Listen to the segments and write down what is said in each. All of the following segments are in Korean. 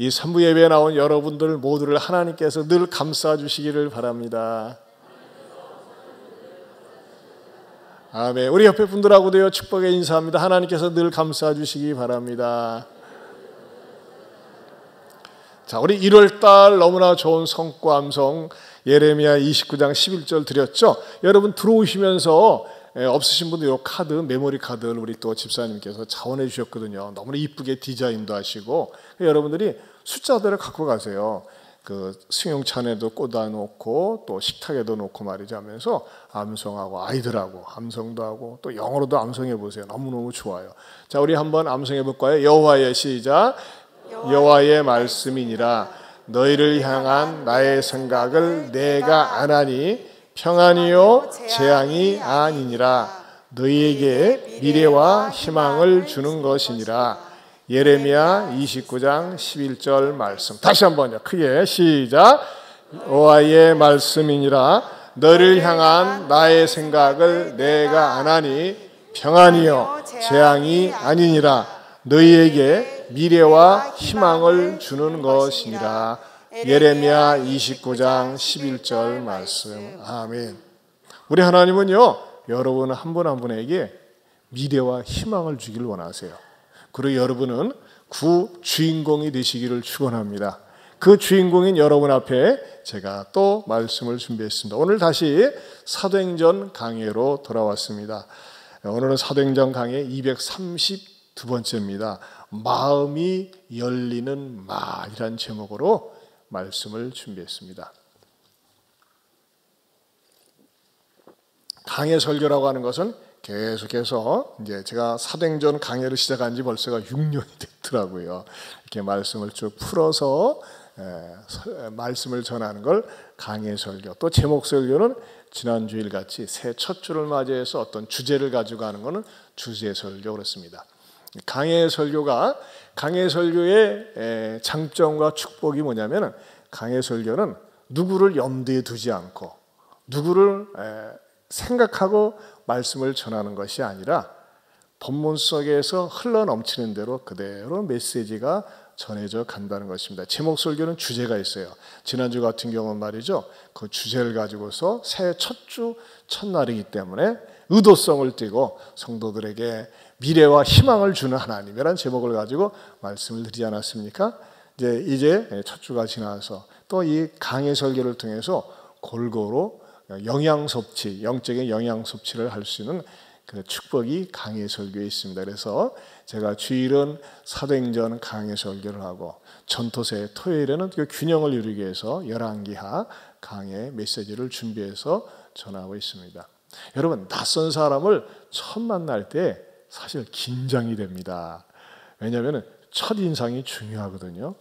이 산부 예배에 나온 여러분들 모두를 하나님께서 늘 감싸 주시기를 바랍니다. 아멘. 우리 옆에 분들하고도요, 축복의 인사합니다. 하나님께서 늘 감싸 주시기 바랍니다. 자, 우리 1월달 너무나 좋은 성과 암송 예레미야 29장 11절 드렸죠. 여러분 들어오시면서 없으신 분들 이 카드, 메모리 카드를 우리 또 집사님께서 자원해 주셨거든요. 너무나 이쁘게 디자인도 하시고, 여러분들이 숫자들을 갖고 가세요. 그 승용차에도 꽂아 놓고 또 식탁에도 놓고 말이죠 하면서 암송하고 아이들하고 암송도 하고 또 영어로도 암송해 보세요. 너무너무 좋아요. 자, 우리 한번 암송해 볼까요? 여호와의 시작. 여호와의 말씀이니라. 너희를 향한 나의 생각을 내가 아나니 평안이요 재앙이 아니니라. 너희에게 미래와 희망을 주는 것이니라. 예레미야 29장 11절 말씀. 다시 한번요, 크게 시작. 여호와의 말씀이니라. 너희를 향한 나의 생각을 내가 아나니 평안이요 재앙이 아니니라. 너희에게 미래와 희망을 주는 것이니라. 예레미야 29장 11절 말씀. 아멘. 우리 하나님은요, 여러분 한 분 한 분에게 미래와 희망을 주기를 원하세요. 그리고 여러분은 구 주인공이 되시기를 축원합니다. 그 주인공인 여러분 앞에 제가 또 말씀을 준비했습니다. 오늘 다시 사도행전 강해로 돌아왔습니다. 오늘은 사도행전 강해 232번째입니다. 마음이 열리는 말이란 제목으로 말씀을 준비했습니다. 강해 설교라고 하는 것은 계속해서 이제 제가 사도행전 강해를 시작한 지 벌써가 6년이 됐더라고요. 이렇게 말씀을 쭉 풀어서 말씀을 전하는 걸 강해 설교. 또 제목 설교는 지난 주일 같이 새 첫 주를 맞이해서 어떤 주제를 가지고 하는 것은 주제 설교 그렇습니다. 강해 설교가 강해 설교의 장점과 축복이 뭐냐면 강해 설교는 누구를 염두에 두지 않고 누구를 생각하고 말씀을 전하는 것이 아니라 본문 속에서 흘러넘치는 대로 그대로 메시지가 전해져 간다는 것입니다. 제목 설교는 주제가 있어요. 지난주 같은 경우는 말이죠, 그 주제를 가지고서 새해 첫 주 첫날이기 때문에 의도성을 띠고 성도들에게 미래와 희망을 주는 하나님이라는 제목을 가지고 말씀을 드리지 않았습니까? 이제 첫 주가 지나서 또 이 강해 설교를 통해서 골고루 영양 섭취, 영적인 영양 섭취를 할 수 있는 그 축복이 강해 설교에 있습니다. 그래서 제가 주일은 사도행전 강해 설교를 하고 전토세 토요일에는 그 균형을 이루기 위해서 열왕기하 강해 메시지를 준비해서 전하고 있습니다. 여러분, 낯선 사람을 처음 만날 때 사실 긴장이 됩니다. 왜냐하면 첫인상이 중요하거든요.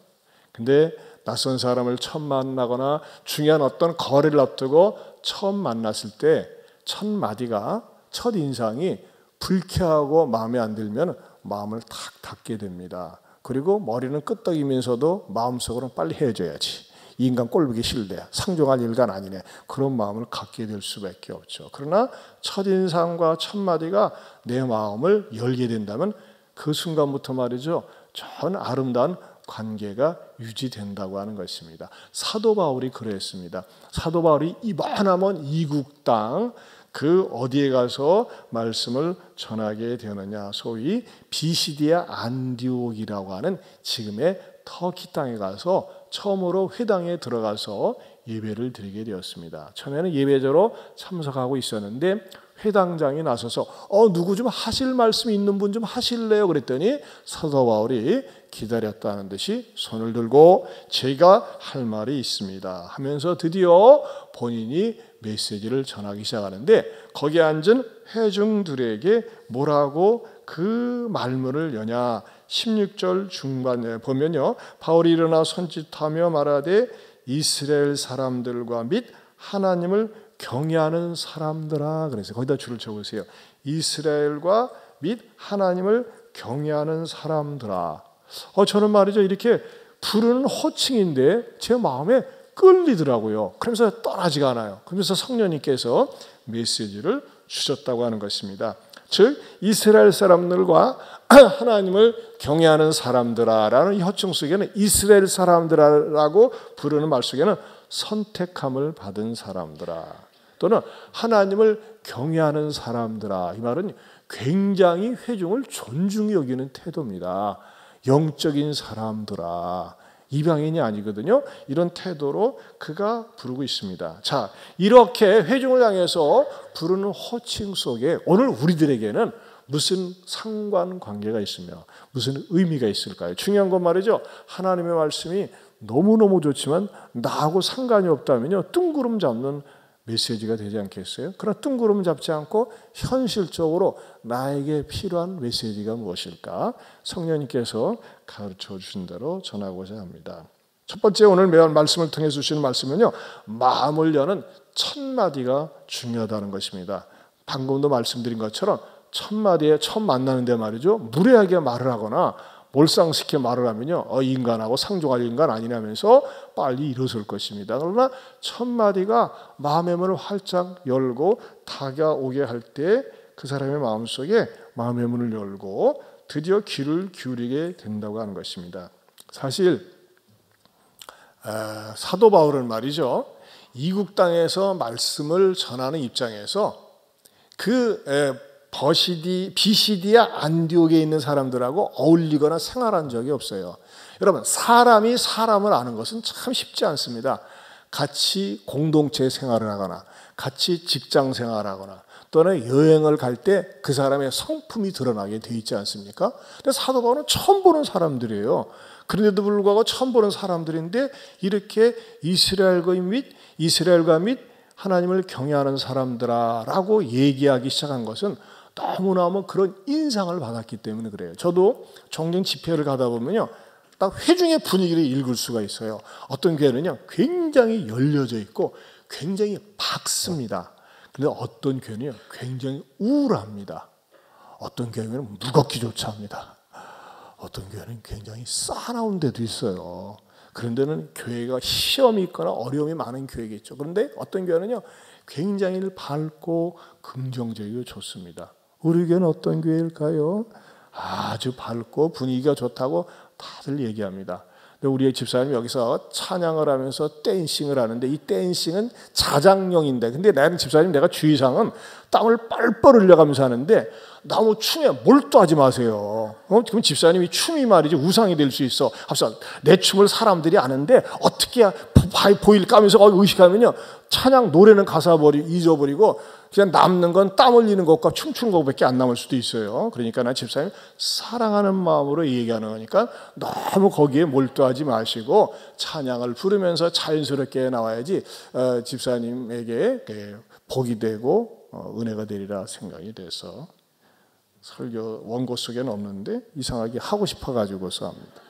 근데 낯선 사람을 처음 만나거나 중요한 어떤 거래를 앞두고 처음 만났을 때 첫 마디가, 첫 인상이 불쾌하고 마음에 안 들면 마음을 탁 닫게 됩니다. 그리고 머리는 끄덕이면서도 마음속으로는 빨리 헤어져야지. 이 인간 꼴보기 싫대. 상종할 일간 아니네. 그런 마음을 갖게 될 수밖에 없죠. 그러나 첫인상과 첫 마디가 내 마음을 열게 된다면 그 순간부터 말이죠, 전 아름다운 관계가 유지된다고 하는 것입니다. 사도 바울이 그랬습니다. 사도 바울이 이만하면 이국 땅 그 어디에 가서 말씀을 전하게 되느냐, 소위 비시디아 안디옥이라고 하는 지금의 터키 땅에 가서 처음으로 회당에 들어가서 예배를 드리게 되었습니다. 처음에는 예배자로 참석하고 있었는데 회당장이 나서서 누구 좀 하실 말씀 있는 분 좀 하실래요? 그랬더니 사도 바울이 기다렸다는 듯이 손을 들고 제가 할 말이 있습니다 하면서 드디어 본인이 메시지를 전하기 시작하는데, 거기에 앉은 회중들에게 뭐라고 그 말문을 여냐. 16절 중반에 보면요, 바울이 일어나 손짓하며 말하되 이스라엘 사람들과 및 하나님을 경외하는 사람들아. 그래서 거기다 줄을 쳐보세요. 이스라엘과 및 하나님을 경외하는 사람들아. 저는 말이죠, 이렇게 부르는 호칭인데 제 마음에 끌리더라고요. 그러면서 떠나지가 않아요. 그러면서 성령님께서 메시지를 주셨다고 하는 것입니다. 즉 이스라엘 사람들과 하나님을 경외하는 사람들아라는 호칭 속에는 이스라엘 사람들아라고 부르는 말 속에는 선택함을 받은 사람들아 또는 하나님을 경외하는 사람들아, 이 말은 굉장히 회중을 존중히 여기는 태도입니다. 영적인 사람들아, 이방인이 아니거든요. 이런 태도로 그가 부르고 있습니다. 자, 이렇게 회중을 향해서 부르는 호칭 속에 오늘 우리들에게는 무슨 상관관계가 있으며 무슨 의미가 있을까요? 중요한 건 말이죠. 하나님의 말씀이 너무너무 좋지만 나하고 상관이 없다면요, 뜬구름 잡는 메시지가 되지 않겠어요? 그러나 뜬구름 잡지 않고 현실적으로 나에게 필요한 메시지가 무엇일까? 성령님께서 가르쳐 주신 대로 전하고자 합니다. 첫 번째 오늘 매일 말씀을 통해 주시는 말씀은요, 마음을 여는 첫 마디가 중요하다는 것입니다. 방금도 말씀드린 것처럼 첫 마디에 처음 만나는데 말이죠, 무례하게 말을 하거나 몰상식게 말을 하면요, 인간하고 상종할 인간 아니냐면서 빨리 일어설 것입니다. 그러나 첫 마디가 마음의 문을 활짝 열고 다가오게 할 때 그 사람의 마음속에 마음의 문을 열고 드디어 귀를 기울이게 된다고 하는 것입니다. 사실 사도 바울은 말이죠, 이국 땅에서 말씀을 전하는 입장에서 그 비시디아 안디옥에 있는 사람들하고 어울리거나 생활한 적이 없어요. 여러분, 사람이 사람을 아는 것은 참 쉽지 않습니다. 같이 공동체 생활을 하거나 같이 직장 생활을 하거나 또는 여행을 갈 때 그 사람의 성품이 드러나게 돼 있지 않습니까? 근데 사도 바울은 처음 보는 사람들이에요. 그런데도 불구하고 처음 보는 사람들인데 이렇게 이스라엘과 및 하나님을 경외하는 사람들아라고 얘기하기 시작한 것은 너무너무 그런 인상을 받았기 때문에 그래요. 저도 종종 집회를 가다 보면요, 딱 회중의 분위기를 읽을 수가 있어요. 어떤 교회는요, 굉장히 열려져 있고 굉장히 밝습니다. 그런데 어떤 교회는요, 굉장히 우울합니다. 어떤 교회는 무겁기조차 합니다. 어떤 교회는 굉장히 싸나운 데도 있어요. 그런 데는 교회가 시험이 있거나 어려움이 많은 교회겠죠. 그런데 어떤 교회는요, 굉장히 밝고 긍정적이고 좋습니다. 우리 교회는 어떤 교회일까요? 아주 밝고 분위기가 좋다고 다들 얘기합니다. 근데 우리의 집사님이 여기서 찬양을 하면서 댄싱을 하는데 이 댄싱은 자장용인데, 근데 나는 집사님, 내가 주의사항은 땀을 뻘뻘 흘려가면서 하는데 너무 춤에 몰두하지 마세요. 그럼 집사님이 춤이 말이지 우상이 될 수 있어. 합사 내 춤을 사람들이 아는데 어떻게 보일까 하면서 의식하면요, 찬양 노래는 가사 잊어버리고 그냥 남는 건 땀 흘리는 것과 춤추는 것밖에 안 남을 수도 있어요. 그러니까 나 집사님 사랑하는 마음으로 얘기하는 거니까 너무 거기에 몰두하지 마시고 찬양을 부르면서 자연스럽게 나와야지 집사님에게 복이 되고 은혜가 되리라 생각이 돼서 설교 원고 속에는 없는데 이상하게 하고 싶어가지고서 합니다.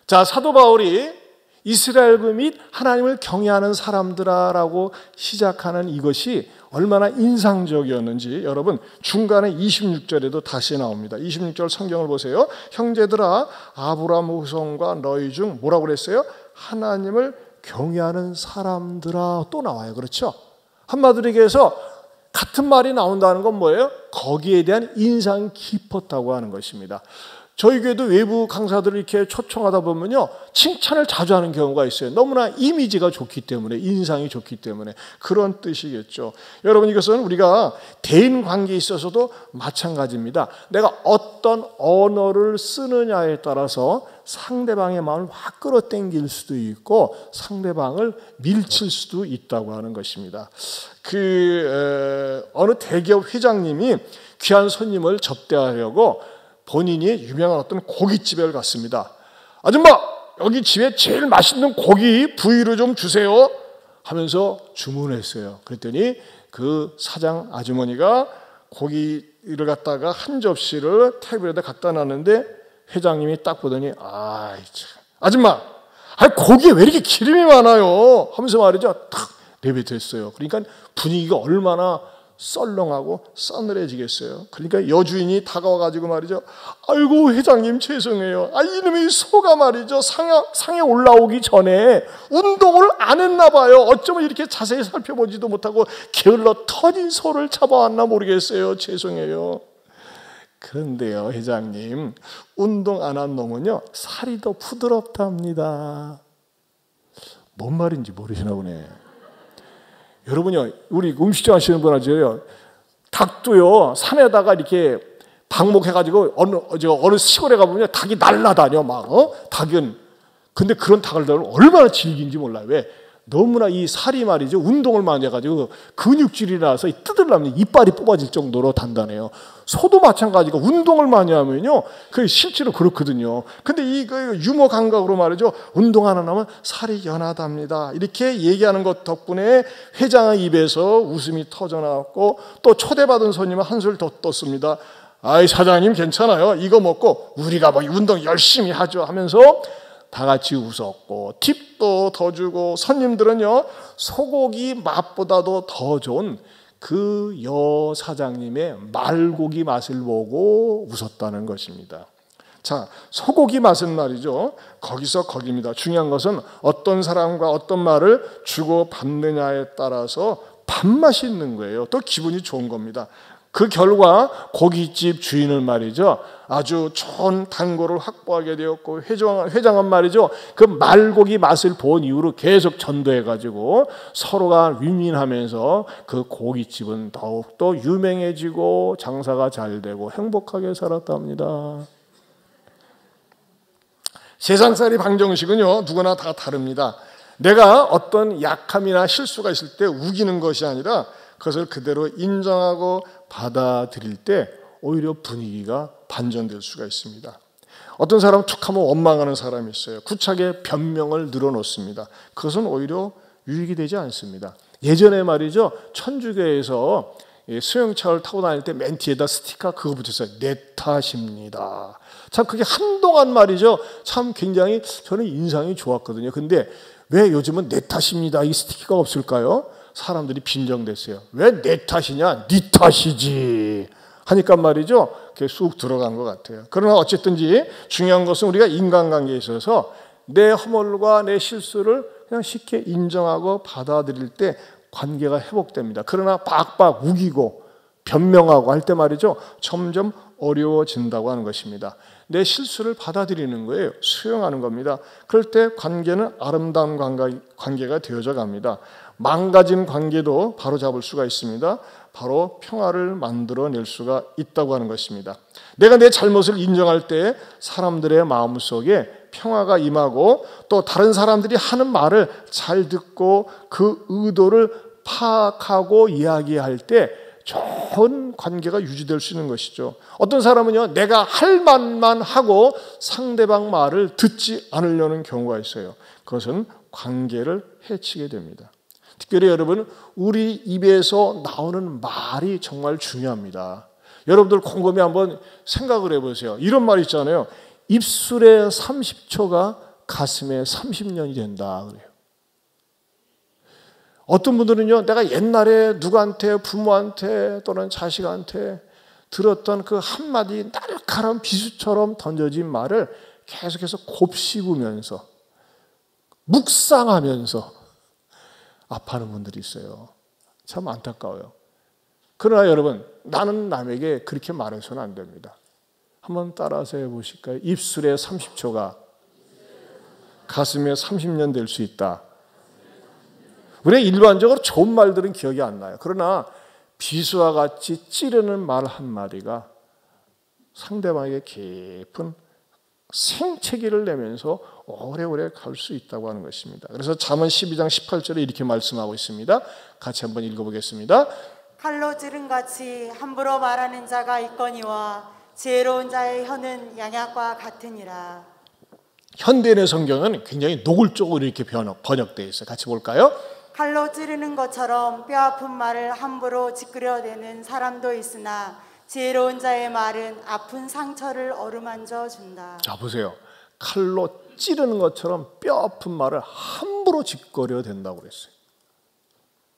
자, 사도 바울이 이스라엘과 및 하나님을 경외하는 사람들아라고 시작하는 이것이 얼마나 인상적이었는지 여러분 중간에 26절에도 다시 나옵니다. 26절 성경을 보세요. 형제들아, 아브라함 후손과 너희 중 뭐라고 그랬어요? 하나님을 경외하는 사람들아, 또 나와요. 그렇죠? 한마디로 얘기해서 같은 말이 나온다는 건 뭐예요? 거기에 대한 인상이 깊었다고 하는 것입니다. 저희 교회도 외부 강사들을 이렇게 초청하다 보면요, 칭찬을 자주 하는 경우가 있어요. 너무나 이미지가 좋기 때문에, 인상이 좋기 때문에 그런 뜻이겠죠. 여러분, 이것은 우리가 대인 관계에 있어서도 마찬가지입니다. 내가 어떤 언어를 쓰느냐에 따라서 상대방의 마음을 확 끌어당길 수도 있고 상대방을 밀칠 수도 있다고 하는 것입니다. 어느 대기업 회장님이 귀한 손님을 접대하려고 본인이 유명한 어떤 고깃집에 갔습니다. 아줌마, 여기 집에 제일 맛있는 고기 부위를 좀 주세요 하면서 주문했어요. 그랬더니 그 사장 아주머니가 고기를 갖다가 한 접시를 테이블에다 갖다 놨는데 회장님이 딱 보더니 아줌마, 고기에 왜 이렇게 기름이 많아요 하면서 말이죠, 탁 내뱉었어요. 그러니까 분위기가 얼마나 썰렁하고 싸늘해지겠어요. 그러니까 여주인이 다가와가지고 말이죠. 아이고 회장님 죄송해요. 이놈의 소가 말이죠. 상에 올라오기 전에 운동을 안 했나 봐요. 어쩌면 이렇게 자세히 살펴보지도 못하고 게을러 터진 소를 잡아왔나 모르겠어요. 죄송해요. 그런데요 회장님, 운동 안 한 놈은요 살이 더 부드럽답니다. 뭔 말인지 모르시나 보네. 여러분요, 우리 음식점 하시는 분 아시죠? 닭도요, 산에다가 이렇게 방목해가지고 어느 시골에 가보면 닭이 날라다녀, 닭은. 근데 그런 닭을 얼마나 질긴지 몰라요. 왜? 너무나 이 살이 말이죠. 운동을 많이 해가지고 근육질이 나서 뜯으려면 이빨이 뽑아질 정도로 단단해요. 소도 마찬가지고 운동을 많이 하면요. 그게 실제로 그렇거든요. 근데 이 유머 감각으로 말이죠. 운동 안 하면 살이 연하답니다. 이렇게 얘기하는 것 덕분에 회장의 입에서 웃음이 터져나왔고 또 초대받은 손님은 한술 더 떴습니다. 아이 사장님 괜찮아요. 이거 먹고 우리가 뭐 운동 열심히 하죠 하면서 다 같이 웃었고 팁도 더 주고 손님들은요 소고기 맛보다도 더 좋은 그 여사장님의 말고기 맛을 보고 웃었다는 것입니다. 자, 소고기 맛은 말이죠 거기서 거기입니다. 중요한 것은 어떤 사람과 어떤 말을 주고 받느냐에 따라서 밥맛이 있는 거예요. 또 기분이 좋은 겁니다. 그 결과 고깃집 주인은 말이죠 아주 좋은 단골을 확보하게 되었고 회장은 말이죠 그 말고기 맛을 본 이후로 계속 전도해가지고 서로가 윈윈하면서 그 고깃집은 더욱더 유명해지고 장사가 잘 되고 행복하게 살았답니다. 세상살이 방정식은요 누구나 다 다릅니다. 내가 어떤 약함이나 실수가 있을 때 우기는 것이 아니라 그것을 그대로 인정하고 받아들일 때 오히려 분위기가 반전될 수가 있습니다. 어떤 사람은 툭하면 원망하는 사람이 있어요. 구차게 변명을 늘어놓습니다. 그것은 오히려 유익이 되지 않습니다. 예전에 말이죠 천주교에서 수영차를 타고 다닐 때 멘티에다 스티커 그거 붙였어요. 내 탓입니다. 참 그게 한동안 말이죠 참 굉장히 저는 인상이 좋았거든요. 근데 왜 요즘은 내 탓입니다 이 스티커가 없을까요? 사람들이 빈정댔어요. 왜 내 탓이냐? 네 탓이지 하니까 말이죠 그게 쑥 들어간 것 같아요. 그러나 어쨌든지 중요한 것은 우리가 인간관계에 있어서 내 허물과 내 실수를 그냥 쉽게 인정하고 받아들일 때 관계가 회복됩니다. 그러나 박박 우기고 변명하고 할 때 말이죠 점점 어려워진다고 하는 것입니다. 내 실수를 받아들이는 거예요. 수용하는 겁니다. 그럴 때 관계는 아름다운 관계가 되어져 갑니다. 망가진 관계도 바로잡을 수가 있습니다. 바로 평화를 만들어낼 수가 있다고 하는 것입니다. 내가 내 잘못을 인정할 때 사람들의 마음속에 평화가 임하고 또 다른 사람들이 하는 말을 잘 듣고 그 의도를 파악하고 이야기할 때 좋은 관계가 유지될 수 있는 것이죠. 어떤 사람은요 내가 할 말만 하고 상대방 말을 듣지 않으려는 경우가 있어요. 그것은 관계를 해치게 됩니다. 특별히 여러분 우리 입에서 나오는 말이 정말 중요합니다. 여러분들 곰곰이 한번 생각을 해보세요. 이런 말 있잖아요. 입술에 30초가 가슴에 30년이 된다 그래요. 어떤 분들은요 내가 옛날에 누구한테 부모한테 또는 자식한테 들었던 그 한마디 날카로운 비수처럼 던져진 말을 계속해서 곱씹으면서 묵상하면서 아파하는 분들이 있어요. 참 안타까워요. 그러나 여러분 나는 남에게 그렇게 말해서는 안 됩니다. 한번 따라서 해보실까요? 입술에 30초가 가슴에 30년 될 수 있다. 우리가 일반적으로 좋은 말들은 기억이 안 나요. 그러나 비수와 같이 찌르는 말 한마디가 상대방에게 깊은 생채기를 내면서 오래오래 갈 수 있다고 하는 것입니다. 그래서 잠언 12장 18절에 이렇게 말씀하고 있습니다. 같이 한번 읽어보겠습니다. 칼로 찌른 같이 함부로 말하는 자가 있거니와 지혜로운 자의 혀는 양약과 같으니라. 현대인의 성경은 굉장히 노골적으로 이렇게 번역되어 있어요. 같이 볼까요? 칼로 찌르는 것처럼 뼈아픈 말을 함부로 찌끄려대는 사람도 있으나 지혜로운 자의 말은 아픈 상처를 어루만져 준다. 자 보세요. 칼로 찌르는 것처럼 뼈아픈 말을 함부로 짓거려 된다고 그랬어요.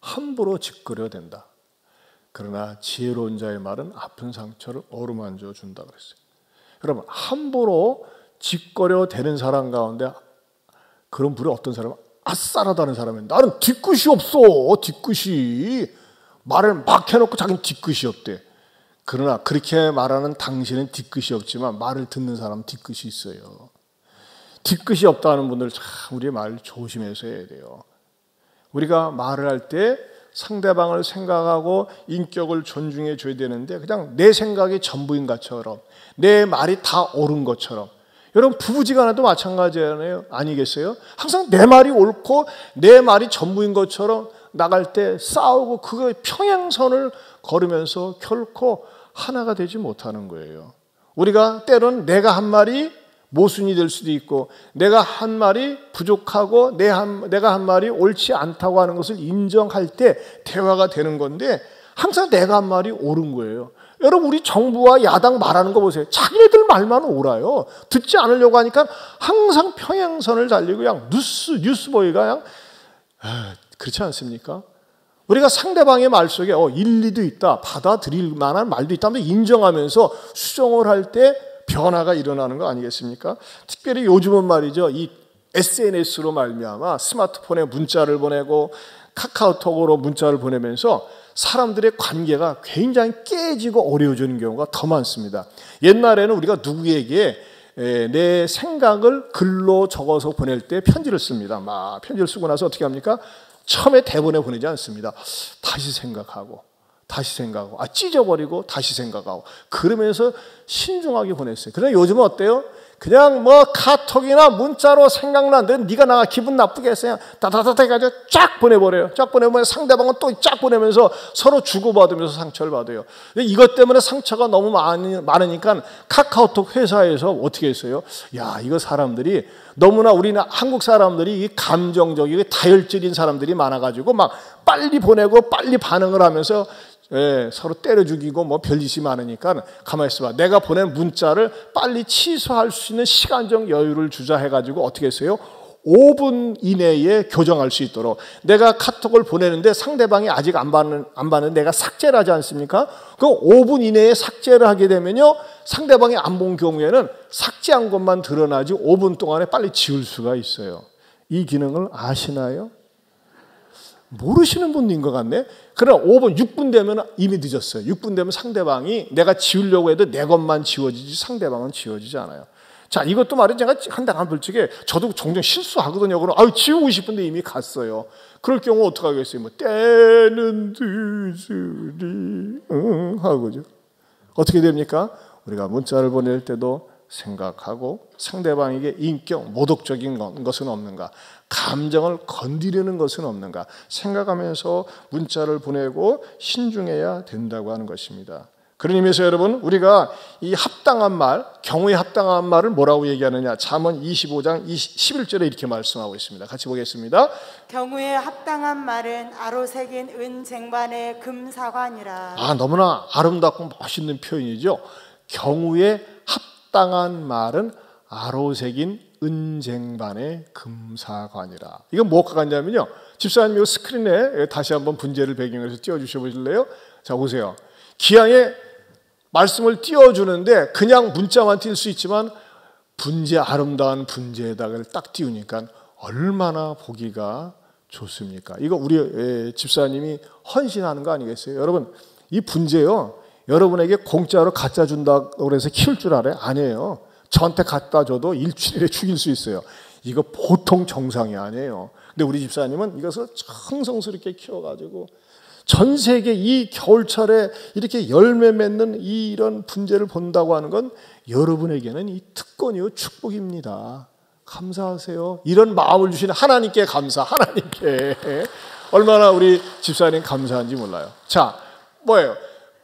함부로 짓거려 된다. 그러나 지혜로운 자의 말은 아픈 상처를 어루만져 준다 그랬어요. 여러분, 함부로 짓거려 대는 사람 가운데 그런 분이 어떤 사람은 아싸라다는 사람은 나는 뒤끝이 없어. 뒤끝이 말을 막 해놓고 자기는 뒤끝이 없대. 그러나 그렇게 말하는 당신은 뒤끝이 없지만 말을 듣는 사람은 뒤끝이 있어요. 뒤끝이 없다는 분들 참 우리의 말을 조심해서 해야 돼요. 우리가 말을 할 때 상대방을 생각하고 인격을 존중해 줘야 되는데 그냥 내 생각이 전부인 것처럼 내 말이 다 옳은 것처럼, 여러분 부부지간에도 마찬가지잖아요. 아니겠어요? 항상 내 말이 옳고 내 말이 전부인 것처럼 나갈 때 싸우고 그거 평행선을 걸으면서 결코 하나가 되지 못하는 거예요. 우리가 때로는 내가 한 말이 모순이 될 수도 있고 내가 한 말이 부족하고 내가 한 말이 옳지 않다고 하는 것을 인정할 때 대화가 되는 건데 항상 내가 한 말이 옳은 거예요. 여러분, 우리 정부와 야당 말하는 거 보세요. 자기네들 말만 옳아요. 듣지 않으려고 하니까 항상 평행선을 달리고 그냥 뉴스보이가 그냥 그렇지 않습니까? 우리가 상대방의 말 속에 일리도 있다, 받아들일 만한 말도 있다면 인정하면서 수정을 할 때 변화가 일어나는 거 아니겠습니까? 특별히 요즘은 말이죠, 이 SNS로 말미암아 스마트폰에 문자를 보내고 카카오톡으로 문자를 보내면서 사람들의 관계가 굉장히 깨지고 어려워지는 경우가 더 많습니다. 옛날에는 우리가 누구에게 내 생각을 글로 적어서 보낼 때 편지를 씁니다. 막 편지를 쓰고 나서 어떻게 합니까? 처음에 대본에 보내지 않습니다. 다시 생각하고 찢어버리고 다시 생각하고 그러면서 신중하게 보냈어요. 그러나 요즘은 어때요? 그냥 뭐 카톡이나 문자로 생각나는데 네가 나가 기분 나쁘게 했어요. 다다다다 해가지고 쫙 보내버려요. 쫙 보내면 상대방은 또 쫙 보내면서 서로 주고받으면서 상처를 받아요. 이것 때문에 상처가 너무 많으니까 카카오톡 회사에서 어떻게 했어요? 야, 이거 사람들이 너무나 우리는 한국 사람들이 감정적이고 다혈질인 사람들이 많아가지고 막 빨리 보내고 빨리 반응을 하면서 서로 때려 죽이고 뭐 별짓이 많으니까 가만히 있어봐. 내가 보낸 문자를 빨리 취소할 수 있는 시간적 여유를 주자 해가지고 어떻게 했어요? 5분 이내에 교정할 수 있도록. 내가 카톡을 보내는데 상대방이 아직 안 받는 내가 삭제를 하지 않습니까? 그 5분 이내에 삭제를 하게 되면요, 상대방이 안 본 경우에는 삭제한 것만 드러나지 5분 동안에 빨리 지울 수가 있어요. 이 기능을 아시나요? 모르시는 분인 것 같네. 그러나 5분, 6분 되면 이미 늦었어요. 6분 되면 상대방이 내가 지우려고 해도 내 것만 지워지지 상대방은 지워지지 않아요. 자, 이것도 말이죠. 제가 한당 솔직히 저도 종종 실수하거든요. 그럼 지우고 싶은데 이미 갔어요. 그럴 경우 어떻게 하겠어요? 뭐 때는 늦으리 하고죠. 어떻게 됩니까? 우리가 문자를 보낼 때도 생각하고 상대방에게 인격, 모독적인 것은 없는가, 감정을 건드리는 것은 없는가 생각하면서 문자를 보내고 신중해야 된다고 하는 것입니다. 그런 의미에서 여러분, 우리가 이 합당한 말, 경우에 합당한 말을 뭐라고 얘기하느냐? 잠언 25장 11절에 이렇게 말씀하고 있습니다. 같이 보겠습니다. 경우에 합당한 말은 아로 새긴 은 쟁반의 금사관이라. 너무나 아름답고 멋있는 표현이죠. 경우에 합당한 말은 아로 새긴 은쟁반의 금사관이라. 이건 뭐가 같냐면요, 집사님 이 스크린에 다시 한번 분재를 배경으로 해서 띄워주셔 보실래요? 자, 보세요. 기왕에 말씀을 띄워주는데 그냥 문자만 띄울 수 있지만 분재, 아름다운 분재에다가 딱 띄우니까 얼마나 보기가 좋습니까? 이거 우리 집사님이 헌신하는 거 아니겠어요? 여러분, 이 분재요, 여러분에게 공짜로 갖다 준다고 해서 키울 줄 알아요? 아니에요. 저한테 갖다 줘도 일주일에 죽일 수 있어요. 이거 보통 정상이 아니에요. 근데 우리 집사님은 이것을 정성스럽게 키워가지고 전 세계 이 겨울철에 이렇게 열매 맺는 이런 분재를 본다고 하는 건 여러분에게는 이 특권이요, 축복입니다. 감사하세요. 이런 마음을 주시는 하나님께 하나님께 얼마나 우리 집사님 감사한지 몰라요. 자, 뭐예요?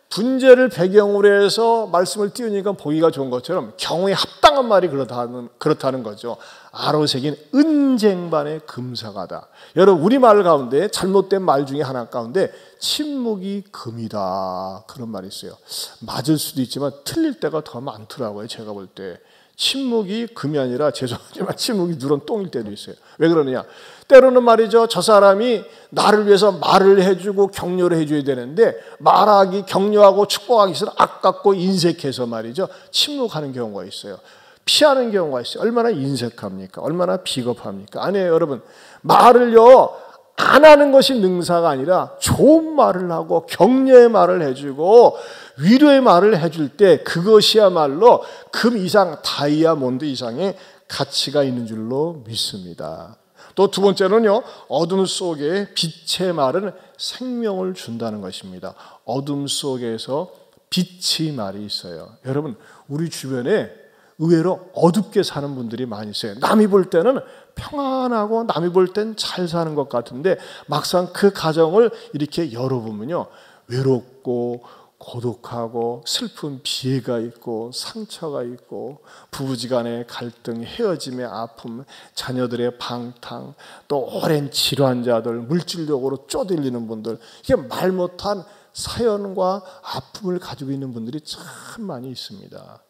분재를 배경으로 해서 말씀을 띄우니까 보기가 좋은 것처럼 경우에 합당한 말이 그렇다는 거죠. 아로 새긴 은쟁반의 금사가다. 여러분, 우리말 가운데 잘못된 말 중에 하나 가운데 침묵이 금이다, 그런 말이 있어요. 맞을 수도 있지만 틀릴 때가 더 많더라고요. 제가 볼 때 침묵이 금이 아니라 죄송하지만 침묵이 누런 똥일 때도 있어요. 왜 그러느냐? 때로는 말이죠. 저 사람이 나를 위해서 말을 해주고 격려를 해줘야 되는데 말하기, 격려하고 축복하기 싫어 아깝고 인색해서 말이죠. 침묵하는 경우가 있어요. 피하는 경우가 있어요. 얼마나 인색합니까? 얼마나 비겁합니까? 아니에요, 여러분. 말을요, 안 하는 것이 능사가 아니라 좋은 말을 하고 격려의 말을 해주고 위로의 말을 해줄 때 그것이야말로 금 이상, 다이아몬드 이상의 가치가 있는 줄로 믿습니다. 또 두 번째는요, 어둠 속에 빛의 말은 생명을 준다는 것입니다. 어둠 속에서 빛의 말이 있어요. 여러분, 우리 주변에 의외로 어둡게 사는 분들이 많이 있어요. 남이 볼 때는 평안하고 남이 볼 땐 잘 사는 것 같은데 막상 그 가정을 이렇게 열어보면요, 외롭고 고독하고 슬픈 비애가 있고 상처가 있고 부부지간의 갈등, 헤어짐의 아픔, 자녀들의 방탕, 또 오랜 질환자들, 물질적으로 쪼들리는 분들, 이게 말 못한 사연과 아픔을 가지고 있는 분들이 참 많이 있습니다.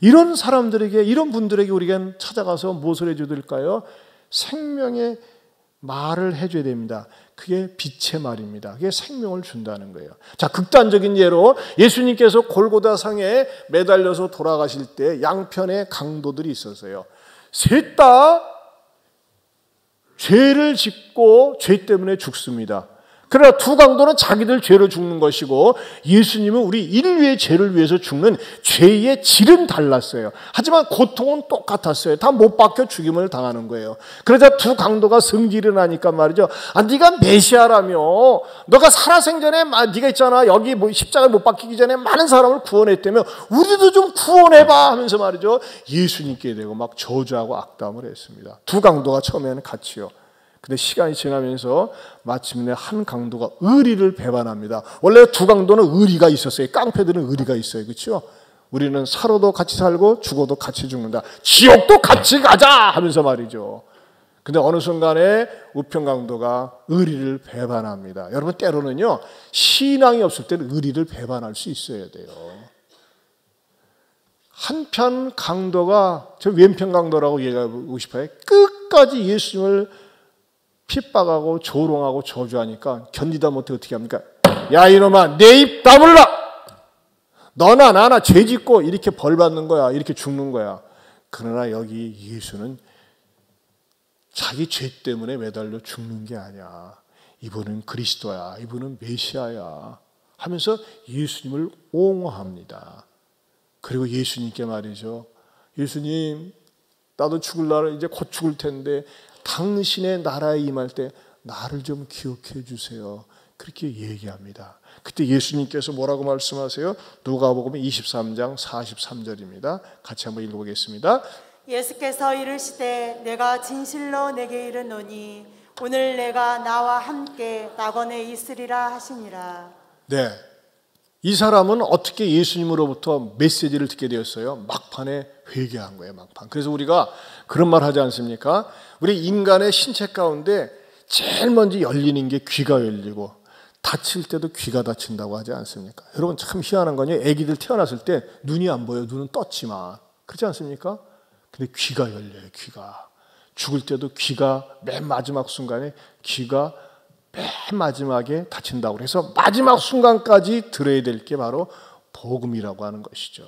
이런 사람들에게, 이런 분들에게 우리가 찾아가서 무엇을 해줘야 될까요? 생명의 말을 해줘야 됩니다. 그게 빛의 말입니다. 그게 생명을 준다는 거예요. 자, 극단적인 예로 예수님께서 골고다상에 매달려서 돌아가실 때 양편에 강도들이 있었어요. 셋 다 죄를 짓고 죄 때문에 죽습니다. 그러나 두 강도는 자기들 죄로 죽는 것이고 예수님은 우리 인류의 죄를 위해서 죽는 죄의 질은 달랐어요. 하지만 고통은 똑같았어요. 다 못 박혀 죽임을 당하는 거예요. 그러자 두 강도가 성질이 나니까 말이죠. 아, 네가 메시아라며, 너가 살아생전에 네가 있잖아, 여기 십자가에 못 박히기 전에 많은 사람을 구원했다며 우리도 좀 구원해봐 하면서 말이죠, 예수님께 대고 막 저주하고 악담을 했습니다. 두 강도가 처음에는 같이요. 근데 시간이 지나면서 마침내 한 강도가 의리를 배반합니다. 원래 두 강도는 의리가 있었어요. 깡패들은 의리가 있어요. 그렇죠? 우리는 살아도 같이 살고 죽어도 같이 죽는다. 지옥도 같이 가자 하면서 말이죠. 근데 어느 순간에 우편 강도가 의리를 배반합니다. 여러분, 때로는요, 신앙이 없을 때는 의리를 배반할 수 있어야 돼요. 한편 강도가, 저 왼편 강도라고 얘기하고 싶어요. 끝까지 예수님을 핍박하고 조롱하고 저주하니까 견디다 못해 어떻게 합니까? 야, 이놈아, 내 입 다물라! 너나 나나 죄 짓고 이렇게 벌 받는 거야. 이렇게 죽는 거야. 그러나 여기 예수는 자기 죄 때문에 매달려 죽는 게 아니야. 이분은 그리스도야. 이분은 메시아야. 하면서 예수님을 옹호합니다. 그리고 예수님께 말이죠. 예수님, 나도 죽을 날 이제 곧 죽을 텐데 당신의 나라에 임할 때 나를 좀 기억해 주세요. 그렇게 얘기합니다. 그때 예수님께서 뭐라고 말씀하세요? 누가복음 23장 43절입니다. 같이 한번 읽어보겠습니다. 예수께서 이르시되 내가 진실로 내게 이르노니 오늘 내가 나와 함께 낙원에 있으리라 하시니라. 네, 이 사람은 어떻게 예수님으로부터 메시지를 듣게 되었어요? 막판에 회개한 거예요. 막판. 그래서 우리가 그런 말 하지 않습니까? 우리 인간의 신체 가운데 제일 먼저 열리는 게 귀가 열리고 다칠 때도 귀가 다친다고 하지 않습니까? 여러분, 참 희한한 건요, 아기들 태어났을 때 눈이 안 보여요. 눈은 떴지만. 그렇지 않습니까? 근데 귀가 열려요. 귀가. 죽을 때도 귀가 맨 마지막 순간에 귀가 맨 마지막에 닫힌다고 그래서 마지막 순간까지 들어야 될 게 바로 복음이라고 하는 것이죠.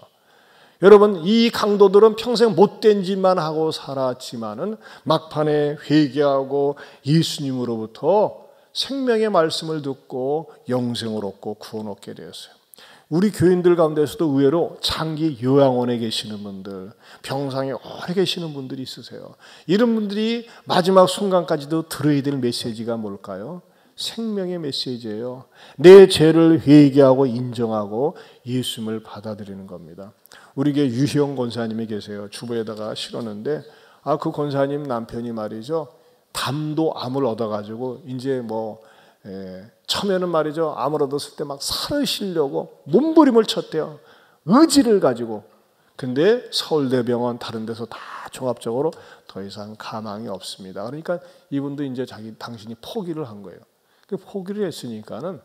여러분, 이 강도들은 평생 못된 짓만 하고 살았지만은 막판에 회개하고 예수님으로부터 생명의 말씀을 듣고 영생을 얻고 구원 얻게 되었어요. 우리 교인들 가운데서도 의외로 장기 요양원에 계시는 분들, 병상에 오래 계시는 분들이 있으세요. 이런 분들이 마지막 순간까지도 들어야 될 메시지가 뭘까요? 생명의 메시지예요. 내 죄를 회개하고 인정하고 예수님을 받아들이는 겁니다. 우리 교회 유희영 권사님이 계세요. 주보에다가 실었는데, 그 권사님 남편이 말이죠, 담도암을 얻어가지고 이제 처음에는 말이죠, 암을 얻었을 때 막 살을 쉬려고 몸부림을 쳤대요. 의지를 가지고. 근데 서울대병원 다른 데서 다 종합적으로 더 이상 가망이 없습니다. 그러니까 이분도 이제 당신이 포기를 한 거예요. 포기를 했으니까는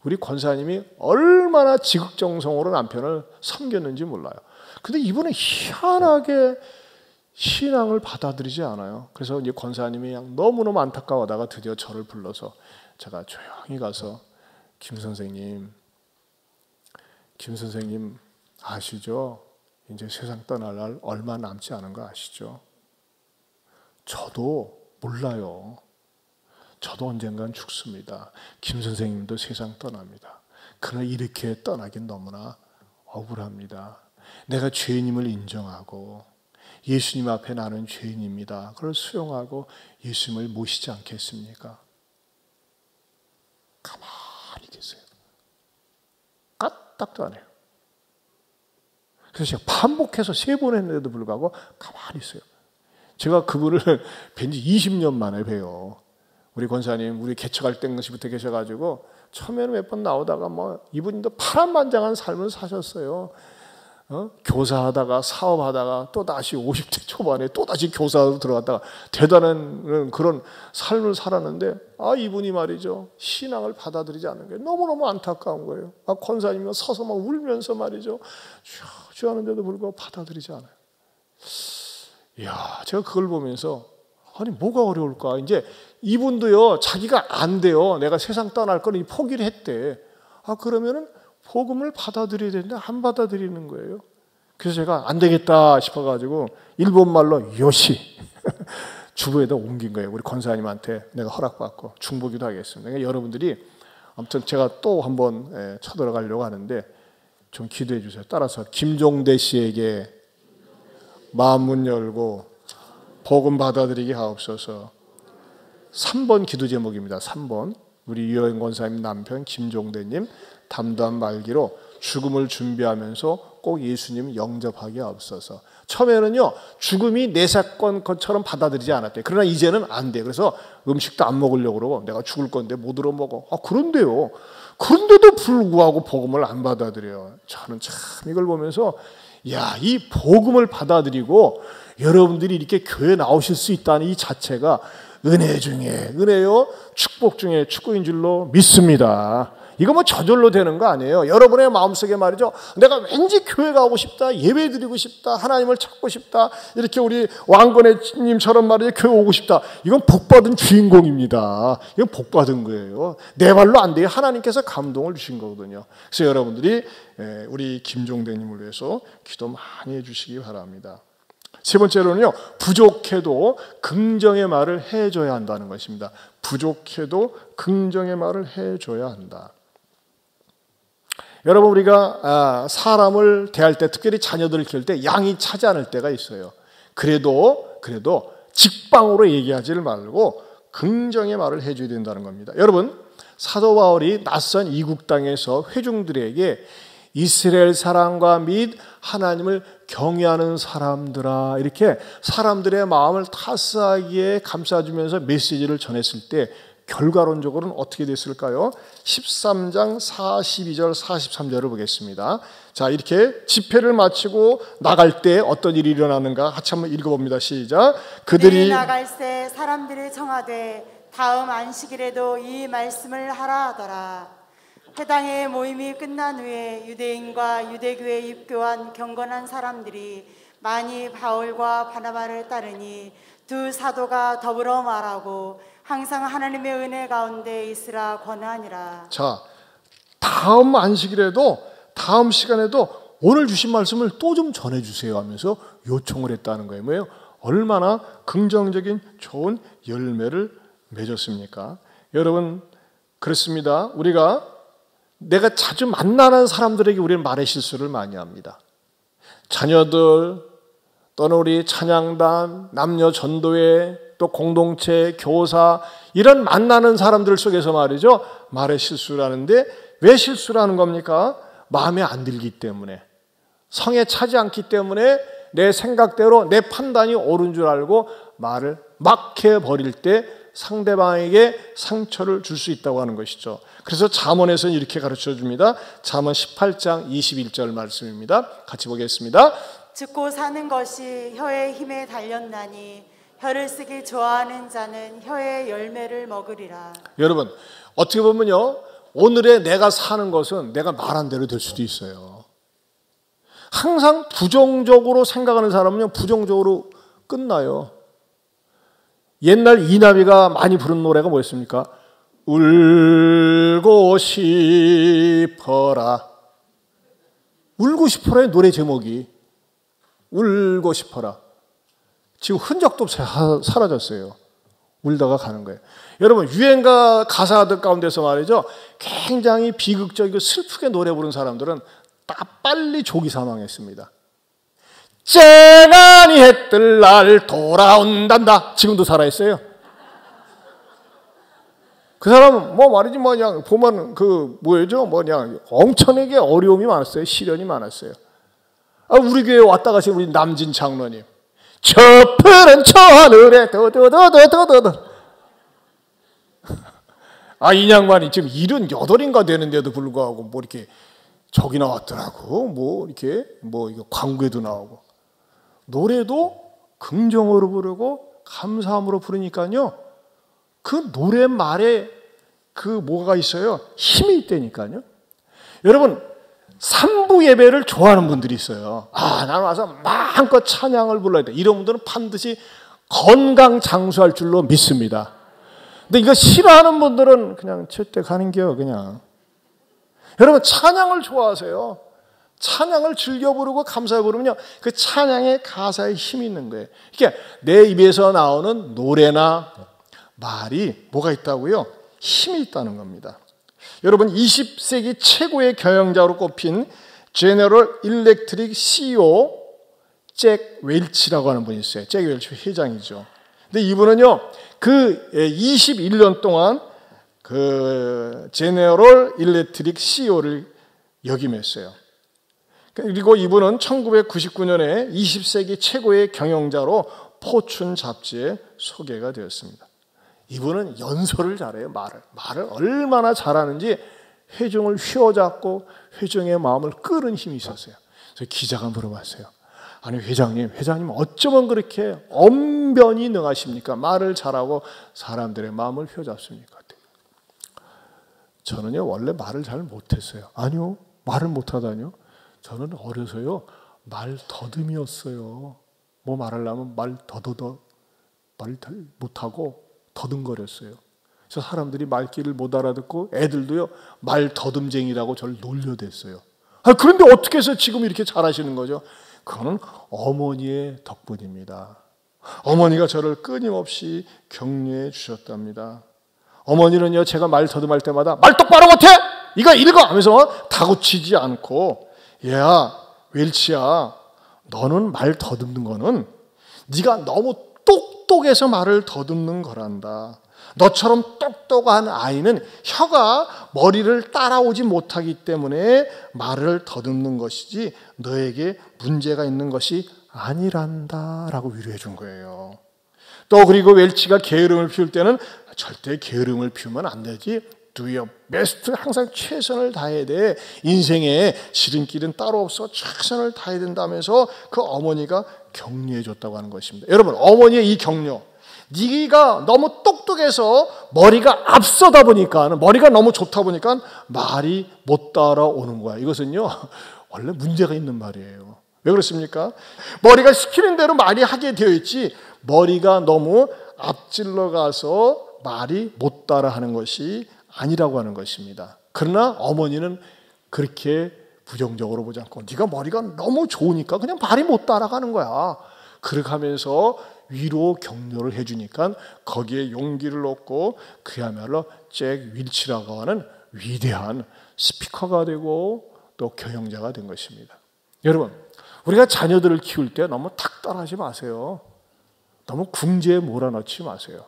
우리 권사님이 얼마나 지극정성으로 남편을 섬겼는지 몰라요. 근데 이분은 희한하게 신앙을 받아들이지 않아요. 그래서 이제 권사님이 그냥 너무너무 안타까워하다가 드디어 저를 불러서 제가 조용히 가서 김 선생님 아시죠? 이제 세상 떠날 날 얼마 남지 않은 거 아시죠? 저도 몰라요. 저도 언젠간 죽습니다. 김 선생님도 세상 떠납니다. 그러나 이렇게 떠나긴 너무나 억울합니다. 내가 죄인임을 인정하고 예수님 앞에 나는 죄인입니다. 그걸 수용하고 예수님을 모시지 않겠습니까? 가만히 계세요. 까딱도 안 해요. 그래서 제가 반복해서 3번 했는데도 불구하고 가만히 있어요. 제가 그분을 뵌 지 20년 만에 뵈요. 우리 권사님, 우리 개척할 때부터 계셔가지고 처음에는 몇 번 나오다가 이분도 파란만장한 삶을 사셨어요. 교사하다가 사업하다가 또 다시 50대 초반에 또 다시 교사로 들어갔다가 대단한 그런 삶을 살았는데 이분이 말이죠, 신앙을 받아들이지 않는 게 너무너무 안타까운 거예요. 권사님이 서서 막 울면서 말이죠, 주 하는데도 불구하고 받아들이지 않아요. 이야, 제가 그걸 보면서 뭐가 어려울까? 이제 이분도요, 자기가 안 돼요. 내가 세상 떠날 거니 포기를 했대. 그러면은 복음을 받아들여야 되는데 안 받아들이는 거예요. 그래서 제가 안 되겠다 싶어가지고 일본말로 요시 주부에다 옮긴 거예요. 우리 권사님한테 내가 허락받고 중보기도 하겠습니다. 그러니까 여러분들이 아무튼 제가 또 한번 쳐들어가려고 하는데 좀 기도해 주세요. 따라서 김종대 씨에게 마음문 열고 복음 받아들이게 하옵소서. 3번 기도 제목입니다. 3번. 우리 유여인 권사님 남편 김종대님 담담 말기로 죽음을 준비하면서 꼭 예수님 영접하게 하옵소서. 처음에는요, 죽음이 내 사건 것처럼 받아들이지 않았대요. 그러나 이제는 안 돼. 그래서 음식도 안 먹으려고 그러고 내가 죽을 건데 못 들어 먹어. 그런데요. 그런데도 불구하고 복음을 안 받아들여요. 저는 참 이걸 보면서 이 복음을 받아들이고 여러분들이 이렇게 교회 나오실 수 있다는 이 자체가 은혜 중에 은혜요, 축복 중에 축복인 줄로 믿습니다. 이거 저절로 되는 거 아니에요. 여러분의 마음속에 말이죠, 내가 왠지 교회 가고 싶다, 예배 드리고 싶다, 하나님을 찾고 싶다, 이렇게 우리 왕건혜님처럼 말이죠, 교회 오고 싶다. 이건 복받은 주인공입니다. 이건 복받은 거예요. 내 발로 안 돼요. 하나님께서 감동을 주신 거거든요. 그래서 여러분들이 우리 김종대님을 위해서 기도 많이 해주시기 바랍니다. 세 번째로는요, 부족해도 긍정의 말을 해줘야 한다는 것입니다. 부족해도 긍정의 말을 해줘야 한다. 여러분, 우리가 사람을 대할 때, 특별히 자녀들을 키울 때 양이 차지 않을 때가 있어요. 그래도 직방으로 얘기하지를 말고 긍정의 말을 해줘야 된다는 겁니다. 여러분, 사도 바울이 낯선 이국 땅에서 회중들에게 이스라엘 사람과 및 하나님을 경외하는 사람들아, 이렇게 사람들의 마음을 타스하기에 감싸주면서 메시지를 전했을 때 결과론적으로는 어떻게 됐을까요? 13장 42절 43절을 보겠습니다. 자, 이렇게 집회를 마치고 나갈 때 어떤 일이 일어나는가 같이 한번 읽어봅니다. 시작. 그들이 나갈새 사람들이 청하되 다음 안식일에도 이 말씀을 하라 하더라. 해당의 모임이 끝난 후에 유대인과 유대교에 입교한 경건한 사람들이 많이 바울과 바나바를 따르니 두 사도가 더불어 말하고 항상 하나님의 은혜 가운데 있으라 권하니라. 자, 다음 안식일에도 다음 시간에도 오늘 주신 말씀을 또 좀 전해주세요 하면서 요청을 했다는 거예요. 뭐예요? 얼마나 긍정적인 좋은 열매를 맺었습니까? 여러분, 그렇습니다. 내가 자주 만나는 사람들에게 우리는 말의 실수를 많이 합니다. 자녀들, 또는 우리 찬양단, 남녀 전도회, 또 공동체, 교사, 이런 만나는 사람들 속에서 말이죠, 말의 실수를 하는데 왜 실수를 하는 겁니까? 마음에 안 들기 때문에, 성에 차지 않기 때문에 내 생각대로 내 판단이 옳은 줄 알고 말을 막 해버릴 때 상대방에게 상처를 줄 수 있다고 하는 것이죠. 그래서 잠언에서는 이렇게 가르쳐 줍니다. 잠언 18장 21절 말씀입니다. 같이 보겠습니다. 듣고 사는 것이 혀의 힘에 달렸나니 혀를 쓰기 좋아하는 자는 혀의 열매를 먹으리라. 여러분, 어떻게 보면요, 오늘의 내가 사는 것은 내가 말한 대로 될 수도 있어요. 항상 부정적으로 생각하는 사람은요, 부정적으로 끝나요. 옛날 이나비가 많이 부른 노래가 뭐였습니까? 울고 싶어라. 울고 싶어라의 노래 제목이 울고 싶어라. 지금 흔적도 없이 사라졌어요. 울다가 가는 거예요. 여러분, 유행가 가사들 가운데서 말이죠, 굉장히 비극적이고 슬프게 노래 부르는 사람들은 다 빨리 조기 사망했습니다. 쨍하니 해뜰 날 돌아온단다. 지금도 살아있어요. 그 사람은 뭐 말이지, 뭐 그냥 보면 그 뭐죠, 뭐 그냥 엄청나게 어려움이 많았어요. 시련이 많았어요. 우리 교회에 왔다 가신 우리 남진 장로님, 저 푸른 저 하늘에 더더더더더더. 이 양반이 지금 78인가 되는데도 불구하고 뭐 이렇게 저기 나왔더라고. 뭐 이렇게 뭐 이거 광고에도 나오고. 노래도 긍정으로 부르고 감사함으로 부르니까요, 그 노랫말에 그 뭐가 있어요? 힘이 있다니까요. 여러분, 삼부 예배를 좋아하는 분들이 있어요. 나는 와서 마음껏 찬양을 불러야 돼. 이런 분들은 반드시 건강 장수할 줄로 믿습니다. 근데 이거 싫어하는 분들은 그냥 절대 가는 겨, 그냥. 여러분, 찬양을 좋아하세요. 찬양을 즐겨 부르고 감사해 부르면요, 그 찬양의 가사에 힘이 있는 거예요. 그러니까 내 입에서 나오는 노래나 말이 뭐가 있다고요? 힘이 있다는 겁니다. 여러분, 20세기 최고의 경영자로 꼽힌 제너럴 일렉트릭 CEO 잭 웰치라고 하는 분이 있어요. 잭 웰치 회장이죠. 근데 이분은요, 그 21년 동안 그 제너럴 일렉트릭 CEO를 역임했어요. 그리고 이분은 1999년에 20세기 최고의 경영자로 포춘 잡지에 소개가 되었습니다. 이분은 연설을 잘해요. 말을 얼마나 잘하는지 회중을 휘어잡고 회중의 마음을 끄는 힘이 있었어요. 그래서 기자가 물어봤어요. 아니 회장님 어쩌면 그렇게 언변이 능하십니까? 말을 잘하고 사람들의 마음을 휘어잡습니까? 저는요, 원래 말을 잘 못했어요. 아니요, 말을 못하다니요? 저는 어려서요, 말 더듬이었어요. 뭐 말하려면 말을 못하고 더듬거렸어요. 그래서 사람들이 말귀를 못 알아듣고 애들도요, 말 더듬쟁이라고 저를 놀려댔어요. 그런데 어떻게 해서 지금 이렇게 잘하시는 거죠? 그거는 어머니의 덕분입니다. 어머니가 저를 끊임없이 격려해 주셨답니다. 어머니는요, 제가 말 더듬할 때마다 말 똑바로 못해! 이거 읽어! 하면서 다구치지 않고, 야, 웰치야, 너는 말 더듬는 거는 네가 너무 똑똑해서 말을 더듬는 거란다. 너처럼 똑똑한 아이는 혀가 머리를 따라오지 못하기 때문에 말을 더듬는 것이지 너에게 문제가 있는 것이 아니란다 라고 위로해 준 거예요. 또 그리고 웰치가 게으름을 피울 때는 절대 게으름을 피우면 안 되지. Do your best. 항상 최선을 다해야 돼. 인생에 지름길은 따로 없어. 최선을 다해야 된다면서 그 어머니가 격려해 줬다고 하는 것입니다. 여러분, 어머니의 이 격려, 네가 너무 똑똑해서 머리가 앞서다 보니까, 머리가 너무 좋다 보니까 말이 못 따라오는 거야. 이것은요, 원래 문제가 있는 말이에요. 왜 그렇습니까? 머리가 시키는 대로 말이 하게 되어 있지, 머리가 너무 앞질러 가서 말이 못 따라하는 것이 아니라고 하는 것입니다. 그러나 어머니는 그렇게 부정적으로 보지 않고 네가 머리가 너무 좋으니까 그냥 말이 못 따라가는 거야. 그렇게 하면서 위로 격려를 해주니까 거기에 용기를 얻고 그야말로 잭 윌치라고 하는 위대한 스피커가 되고 또 경영자가 된 것입니다. 여러분, 우리가 자녀들을 키울 때 너무 탁달하지 마세요. 너무 궁지에 몰아넣지 마세요.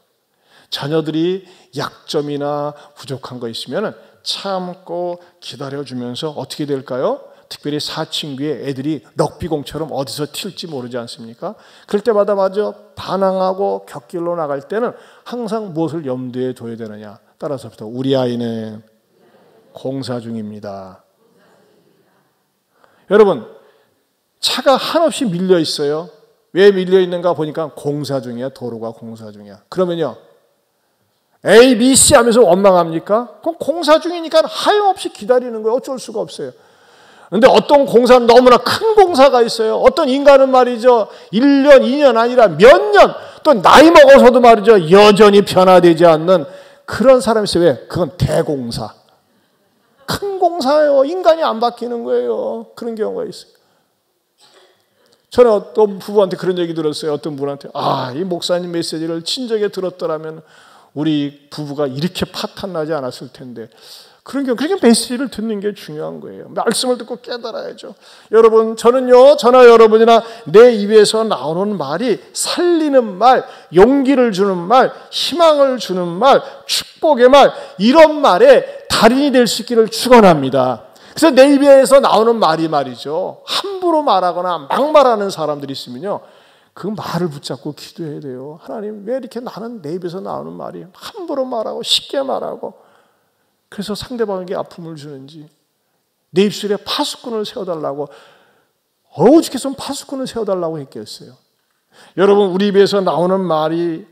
자녀들이 약점이나 부족한 거 있으면 참고 기다려주면서 어떻게 될까요? 특별히 사춘기에 애들이 럭비공처럼 어디서 튈지 모르지 않습니까? 그럴 때마다 마저 반항하고 곁길로 나갈 때는 항상 무엇을 염두에 둬야 되느냐? 따라서부터 우리 아이는 공사 중입니다. 여러분, 차가 한없이 밀려 있어요. 왜 밀려 있는가 보니까 공사 중이야. 도로가 공사 중이야. 그러면요, A, B, C 하면서 원망합니까? 그럼 공사 중이니까 하염없이 기다리는 거예요. 어쩔 수가 없어요. 그런데 어떤 공사는 너무나 큰 공사가 있어요. 어떤 인간은 말이죠, 1년, 2년 아니라 몇 년, 또 나이 먹어서도 말이죠, 여전히 변화되지 않는 그런 사람이 있어요. 왜? 그건 대공사. 큰 공사예요. 인간이 안 바뀌는 거예요. 그런 경우가 있어요. 저는 어떤 부부한테 그런 얘기 들었어요. 어떤 분한테, 이 목사님 메시지를 친절하게 들었더라면 우리 부부가 이렇게 파탄나지 않았을 텐데. 그런 경우, 그러니까 메시지를 듣는 게 중요한 거예요. 말씀을 듣고 깨달아야죠. 여러분, 저는요, 저나 여러분이나 내 입에서 나오는 말이 살리는 말, 용기를 주는 말, 희망을 주는 말, 축복의 말, 이런 말에 달인이 될 수 있기를 축원합니다. 그래서 내 입에서 나오는 말이 말이죠, 함부로 말하거나 막 말하는 사람들이 있으면요, 그 말을 붙잡고 기도해야 돼요. 하나님, 왜 이렇게 나는 내 입에서 나오는 말이 함부로 말하고 쉽게 말하고, 그래서 상대방에게 아픔을 주는지, 내 입술에 파수꾼을 세워달라고, 오죽했으면 파수꾼을 세워달라고 했겠어요. 여러분, 우리 입에서 나오는 말이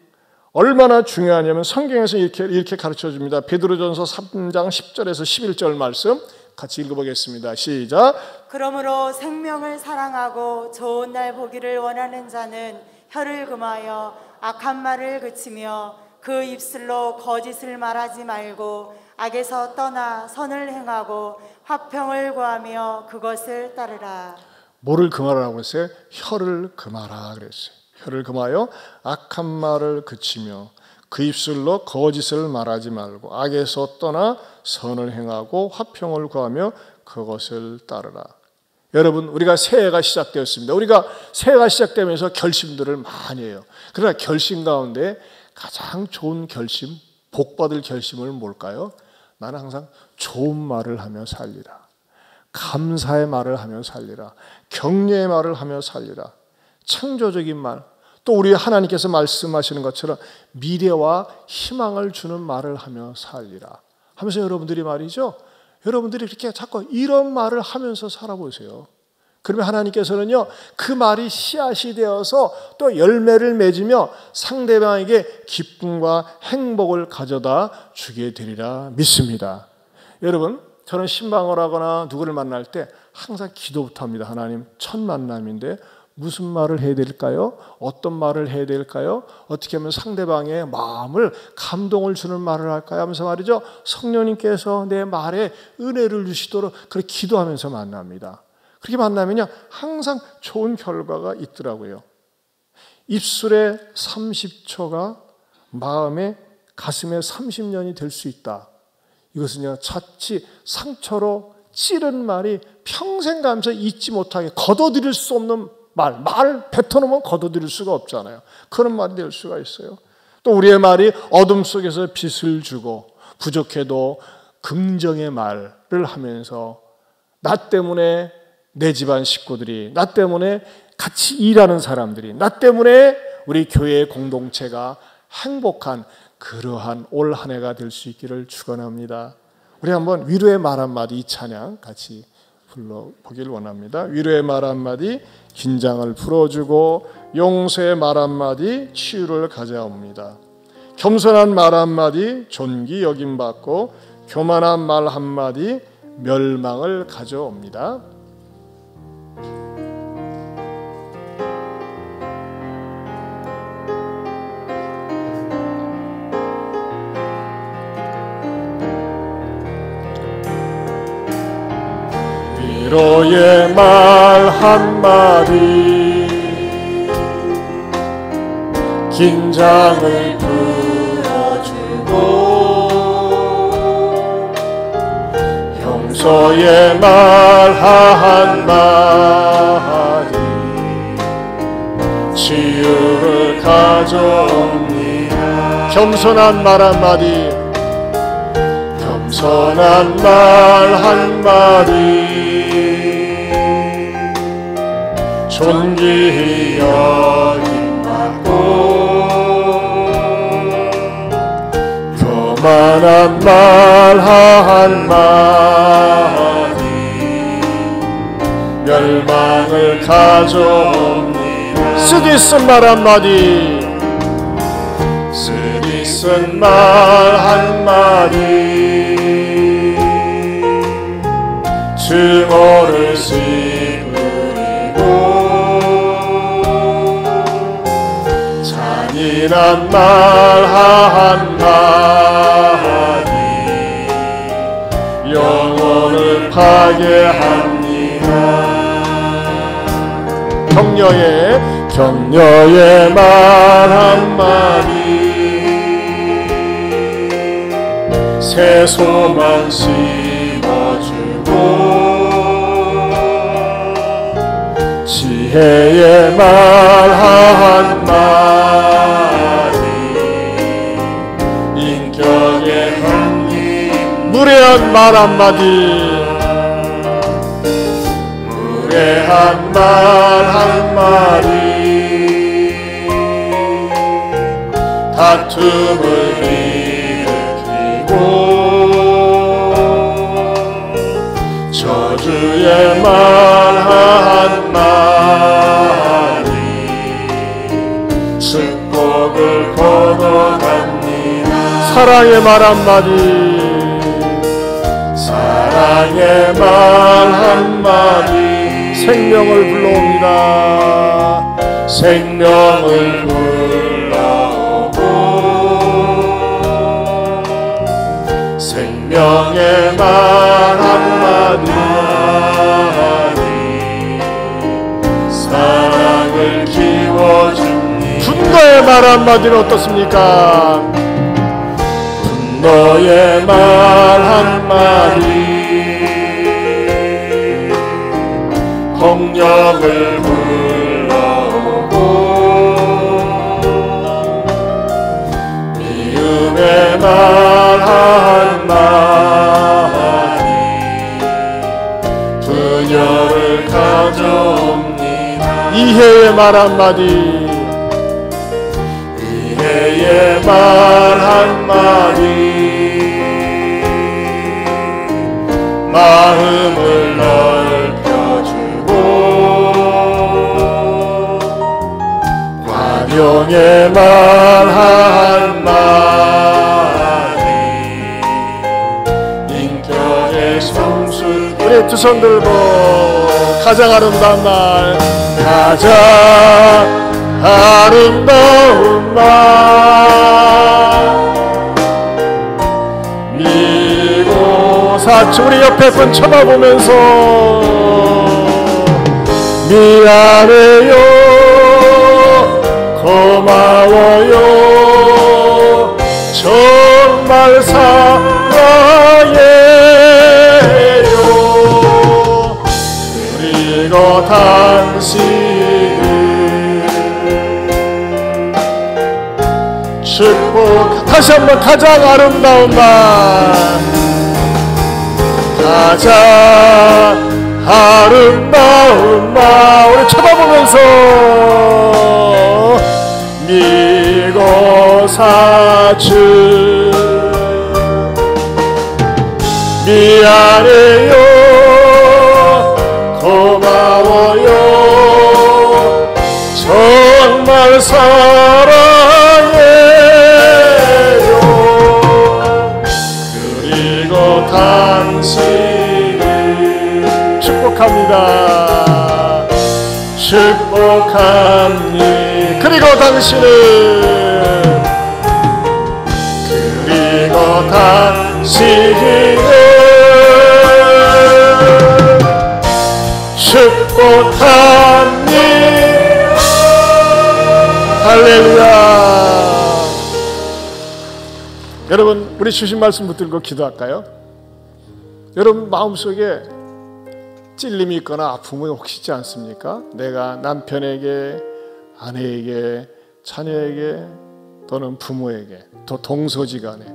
얼마나 중요하냐면 성경에서 이렇게 가르쳐줍니다. 베드로전서 3장 10절에서 11절 말씀 같이 읽어보겠습니다. 시작. 그러므로 생명을 사랑하고 좋은 날 보기를 원하는 자는 혀를 금하여 악한 말을 그치며 그 입술로 거짓을 말하지 말고 악에서 떠나 선을 행하고 화평을 구하며 그것을 따르라. 뭐를 금하라고 했어요? 혀를 금하라 그랬어요. 혀를 금하여 악한 말을 그치며 그 입술로 거짓을 말하지 말고 악에서 떠나 선을 행하고 화평을 구하며 그것을 따르라. 여러분, 우리가 새해가 시작되었습니다. 우리가 새해가 시작되면서 결심들을 많이 해요. 그러나 결심 가운데 가장 좋은 결심, 복받을 결심은 뭘까요? 나는 항상 좋은 말을 하며 살리라. 감사의 말을 하며 살리라. 격려의 말을 하며 살리라. 창조적인 말, 또 우리 하나님께서 말씀하시는 것처럼 미래와 희망을 주는 말을 하며 살리라 하면서 여러분들이 말이죠, 여러분들이 이렇게 자꾸 이런 말을 하면서 살아보세요. 그러면 하나님께서는요, 그 말이 씨앗이 되어서 또 열매를 맺으며 상대방에게 기쁨과 행복을 가져다 주게 되리라 믿습니다. 여러분, 저는 신방을 하거나 누구를 만날 때 항상 기도부터 합니다. 하나님, 첫 만남인데 무슨 말을 해야 될까요? 어떤 말을 해야 될까요? 어떻게 하면 상대방의 마음을 감동을 주는 말을 할까요? 하면서 말이죠, 성령님께서 내 말에 은혜를 주시도록 그렇게 기도하면서 만납니다. 그렇게 만나면요, 항상 좋은 결과가 있더라고요. 입술에 30초가 마음에 가슴에 30년이 될 수 있다. 이것은요, 자칫 상처로 찌른 말이 평생 가면서 잊지 못하게 거둬들일 수 없는 말 뱉어놓으면 거둬들일 수가 없잖아요. 그런 말이 될 수가 있어요. 또 우리의 말이 어둠 속에서 빛을 주고 부족해도 긍정의 말을 하면서 나 때문에 내 집안 식구들이, 나 때문에 같이 일하는 사람들이, 나 때문에 우리 교회의 공동체가 행복한 그러한 올 한 해가 될 수 있기를 축원합니다. 우리 한번 위로의 말 한마디, 이 찬양 같이 불러보길 원합니다. 위로의 말 한마디 긴장을 풀어주고 용서의 말 한마디 치유를 가져옵니다. 겸손한 말 한마디 존귀 여김받고 교만한 말 한마디 멸망을 가져옵니다. 위로의 말 한마디 긴장을 풀어주고 용서의 말 한마디 치유를 가져옵니다. 겸손한 말 한마디, 겸손한 말 한마디 존귀히 여김받고 교만한 말 한마디 멸망을 가져옵니다. 쓰디쓴 말 한마디, 쓰디쓴 쓴 말 한마디 증오를 씹으리고 잔인한 말 한마디 영혼을 파괴합니다. 격려의 말 한마디 새 소망 심어주고 지혜의 말 한마디 인격의 강림 무례한 말 한마디 무례한 말 한마디 다툼을 일으키고 저주의 말 한마디 축복을 거둬갑니다. 사랑의 말 한마디 사랑의 말 한마디 생명을 불러옵니다. 생명을 불러오고 생명의 말 한마디 사랑을 키워줍니다. 분노의 말 한마디는 어떻습니까? 분노의 말 한마디 폭력을 불러오고 미움의 말 한마디 분열을 가져옵니다. 이해의 말 한마디 이해의 말 한마디 마음을 넓혀주고 관용의 말 한마디 인격의 성술 우리 두 손 들고 가장 아름다운 말 가장 아름다운 말 사치 우리 옆에 분 쳐다보면서 미안해요 고마워요 정말 사랑해요 그리고 당신을 축복 다시 한번 가장 아름다운 말 가장 아름다운 말 우리 쳐다보면서 미고 사주 미안해요 고마워요 정말 사랑해요 그리고 당신을 축복합니다 축복합니다 그리고 당신을 그리고 당신을 축복합니다 할렐루야 여러분 우리 주신 말씀 붙들고 기도할까요? 여러분 마음속에 찔림이 있거나 아픔이 혹시 있지 않습니까? 내가 남편에게 아내에게 자녀에게 또는 부모에게 또 동서지간에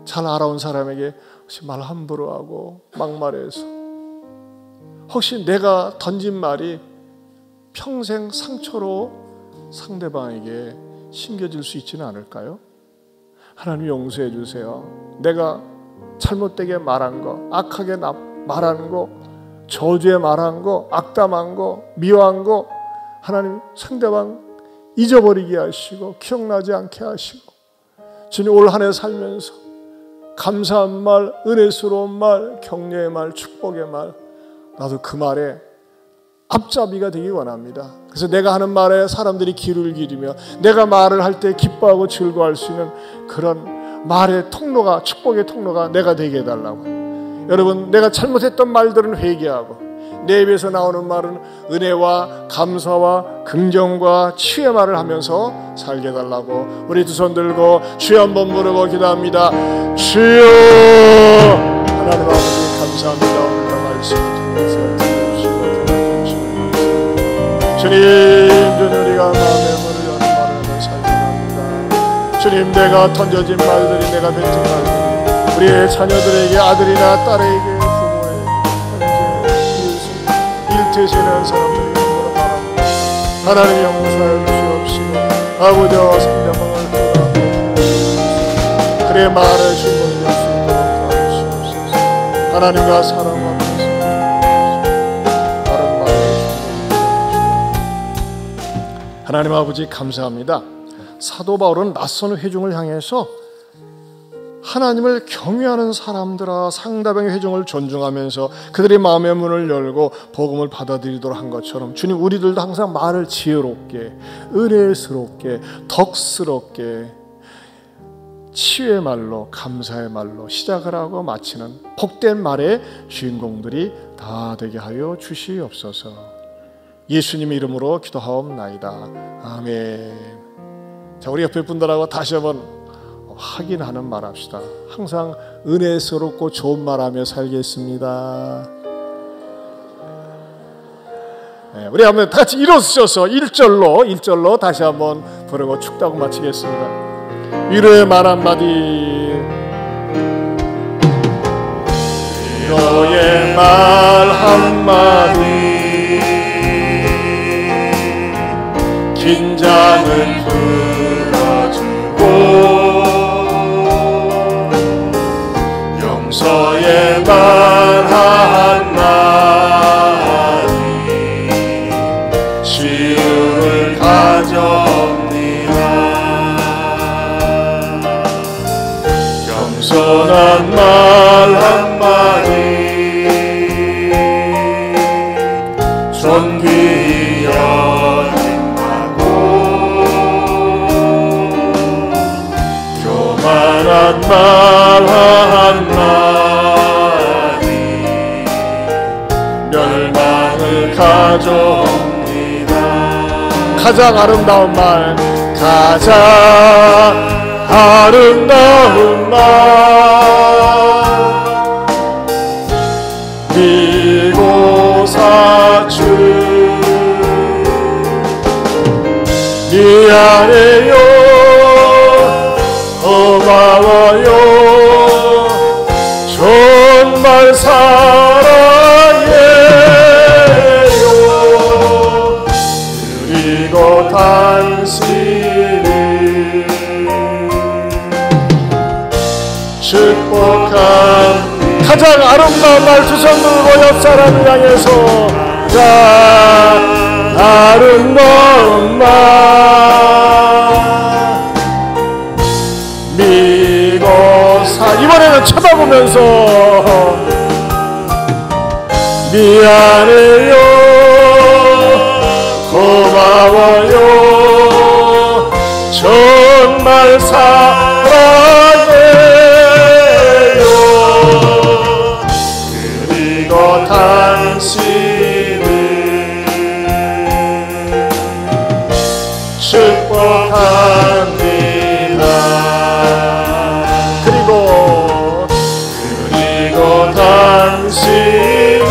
잘 알아온 사람에게 혹시 말 함부로 하고 막말해서 혹시 내가 던진 말이 평생 상처로 상대방에게 심겨질 수 있지는 않을까요? 하나님 용서해 주세요. 내가 잘못되게 말한 거, 악하게 말한 거, 저주에 말한 거, 악담한 거, 미워한 거 하나님 상대방 잊어버리게 하시고 기억나지 않게 하시고 주님, 올 한 해 살면서 감사한 말, 은혜스러운 말, 격려의 말, 축복의 말, 나도 그 말에 앞잡이가 되기 원합니다. 그래서 내가 하는 말에 사람들이 귀를 기울이며 내가 말을 할 때 기뻐하고 즐거워할 수 있는 그런 말의 통로가, 축복의 통로가 내가 되게 해달라고. 여러분, 내가 잘못했던 말들은 회개하고 내 입에서 나오는 말은 은혜와 감사와 긍정과 치유의 말을 하면서 살게 해달라고. 우리 두 손 들고 주여 한번 부르고 기도합니다. 주여, 하나님 아버지 감사합니다. 오늘도 말씀을 통해서 주님, 우리가 마음의 문을 여는 말을 살게 합니다. 주님, 내가 던져진 말들이, 내가 뱉은 말들이 우리의 자녀들에게, 아들이나 딸에게, 일태시는 사람들에게 바랍니다. 하나님의 용서하여 주시옵시고 아버지와 성령을 떠나고 그의 말을 신문할 수 있도록 도와주시옵소서. 하나님과 사랑하면서 다른 말을 주옵소서. 하나님 아버지 감사합니다. 사도 바울은 낯선 회중을 향해서 하나님을 경외하는 사람들아, 상대방의 회중을 존중하면서 그들의 마음의 문을 열고 복음을 받아들이도록 한 것처럼 주님, 우리들도 항상 말을 지혜롭게, 은혜스럽게, 덕스럽게, 치유의 말로, 감사의 말로 시작을 하고 마치는 복된 말의 주인공들이 다 되게 하여 주시옵소서. 예수님의 이름으로 기도하옵나이다. 아멘. 자, 우리 옆에 분들하고 다시 한번 확인하는 말 합시다. 항상 은혜스럽고 좋은 말하며 살겠습니다. 네, 우리 한번 다 같이 일어서셔서 1절로 다시 한번 부르고 축도하고 마치겠습니다. 위로의 말 한마디, 위로의 말 한마디, 긴장을 풀어주고 용서의 말 한마디 치유를 가져옵니다. 겸손한 말 한마디 존귀히 여김하고 교만한 말 한마디 멸망을 가져옵니다. 가장 아름다운 말, 가장 아름다운 말, 미고사주 미안해요, 고마워요, 정말 사랑해요. 그리고 당신을 축복한 가장 아름다운 말 두 손 들고 옆 사람을 향해서 가장 아름다운 말 미고사. 이번에는 쳐다보면서 미안해요, 고마워요, 정말 사랑해요. 그리고 당신을 축복합니다. 그리고 당신을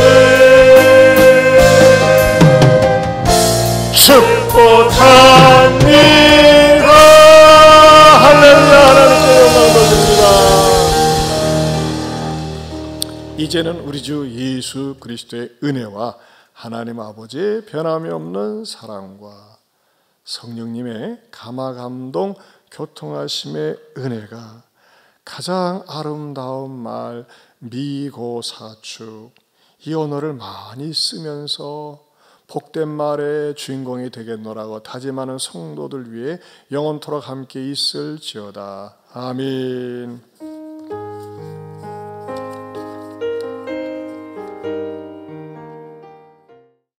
축복합니다. 할렐루야. 하나님께 영광 돌립니다. 이제는 우리 주 예수 그리스도의 은혜와 하나님 아버지의 변함이 없는 사랑과 성령님의 감화감동 교통하심의 은혜가 가장 아름다운 말 미고사축, 이 언어를 많이 쓰면서 복된 말의 주인공이 되겠노라고 다짐하는 성도들 위해 영원토록 함께 있을지어다. 아멘.